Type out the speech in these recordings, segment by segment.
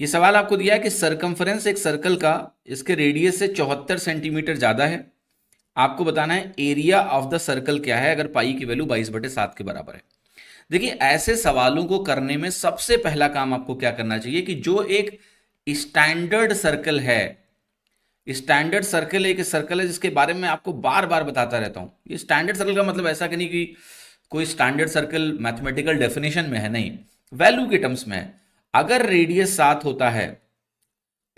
ये सवाल आपको दिया है कि सरकमफरेंस एक सर्कल का इसके रेडियस से 74 सेंटीमीटर ज़्यादा है, आपको बताना है एरिया ऑफ द सर्कल क्या है अगर पाई की वैल्यू 22/7 के बराबर है। देखिए, ऐसे सवालों को करने में सबसे पहला काम आपको क्या करना चाहिए कि जो एक स्टैंडर्ड सर्कल है, स्टैंडर्ड सर्कल एक सर्कल है जिसके बारे में आपको बार बार बताता रहता हूं। ये स्टैंडर्ड सर्कल का मतलब ऐसा कि नहीं कि कोई स्टैंडर्ड सर्कल मैथमेटिकल डेफिनेशन में है, नहीं, वैल्यू के टर्म्स में है। अगर रेडियस 7 होता है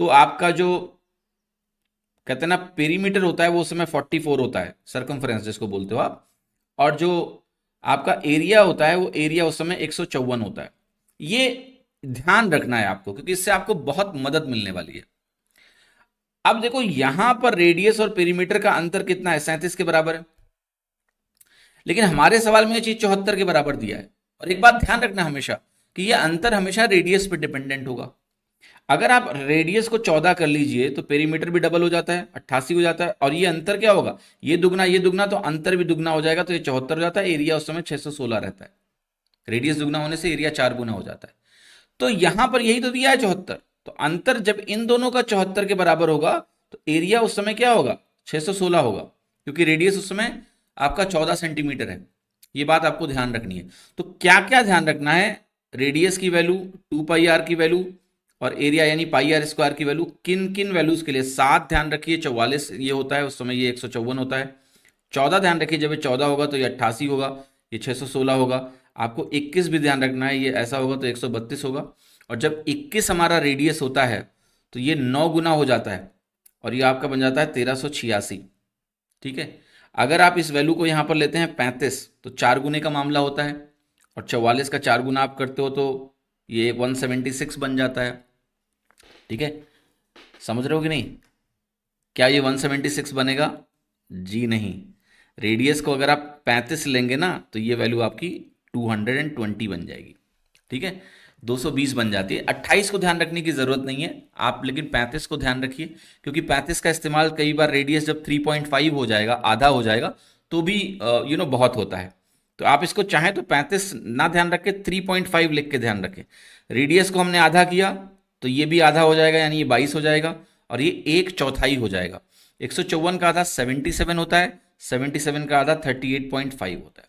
तो आपका जो कहते हैं ना पेरीमीटर होता है वो उस समय 44 होता है, सरकमफ्रेंस जिसको बोलते हो आप, और जो आपका एरिया होता है वो एरिया उस समय 154 होता है। ये ध्यान रखना है आपको, क्योंकि इससे आपको बहुत मदद मिलने वाली है। अब देखो यहां पर रेडियस और पेरीमीटर का अंतर कितना है, 37 के बराबर है, लेकिन हमारे सवाल में ये चीज 74 के बराबर दिया है। और एक बात ध्यान रखना हमेशा कि ये अंतर हमेशा रेडियस पे डिपेंडेंट होगा। अगर आप रेडियस को 14 कर लीजिए तो पेरीमीटर भी डबल हो जाता है, 88 हो जाता है, और ये अंतर क्या होगा, ये दुगना तो अंतर भी दुगना हो जाएगा, तो ये 74 हो जाता है। एरिया उस समय 616 रहता है। रेडियस दुगना होने से एरिया 4 गुना हो जाता है। तो यहां पर यही तो दिया है 74। तो अंतर जब इन दोनों का 74 के बराबर होगा तो एरिया उस समय क्या होगा, 616 होगा, क्योंकि रेडियस उस समय आपका 14 सेंटीमीटर है। ये बात आपको ध्यान रखनी है। तो क्या क्या ध्यान रखना है, रेडियस की वैल्यू, 2 पाई आर की वैल्यू, और एरिया यानी पाई आर स्क्वायर की वैल्यू, किन किन वैल्यूज के लिए। 7 ध्यान रखिए 44 ये होता है, उस समय ये 154 होता है। 14 ध्यान रखिए जब ये 14 होगा तो ये 88 होगा, ये 616 होगा। आपको 21 भी ध्यान रखना है, ये ऐसा होगा तो 132 होगा। और जब 21 हमारा रेडियस होता है तो ये 9 गुना हो जाता है, और ये आपका बन जाता है 1386। ठीक है। अगर आप इस वैल्यू को यहाँ पर लेते हैं 35 तो 4 गुने का मामला होता है, और 44 का 4 गुना आप करते हो तो ये 176 बन जाता है। ठीक है, समझ रहे हो कि नहीं। क्या ये 176 बनेगा, जी नहीं। रेडियस को अगर आप 35 लेंगे ना तो ये वैल्यू आपकी 220 बन जाएगी। ठीक है, 220 बन जाती है। 28 को ध्यान रखने की जरूरत नहीं है आप, लेकिन 35 को ध्यान रखिए, क्योंकि 35 का इस्तेमाल कई बार रेडियस जब 3.5 हो जाएगा, आधा हो जाएगा, तो भी बहुत होता है। तो आप इसको चाहें तो 35 ना ध्यान रखें, 3.5 लिख के ध्यान रखें। रेडियस को हमने आधा किया तो ये भी आधा हो जाएगा, यानी ये 22 हो जाएगा, और ये 1/4 हो जाएगा। 154 का आधा 77 होता है, 77 का आधा 38.5 होता है।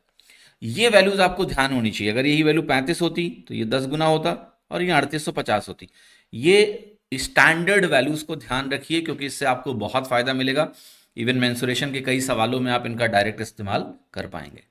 ये वैल्यूज आपको ध्यान होनी चाहिए। अगर यही वैल्यू 35 होती तो ये 10 गुना होता, और ये 3850 होती। ये स्टैंडर्ड वैल्यूज को ध्यान रखिए, क्योंकि इससे आपको बहुत फायदा मिलेगा। इवन मेंसुरेशन के कई सवालों में आप इनका डायरेक्ट इस्तेमाल कर पाएंगे।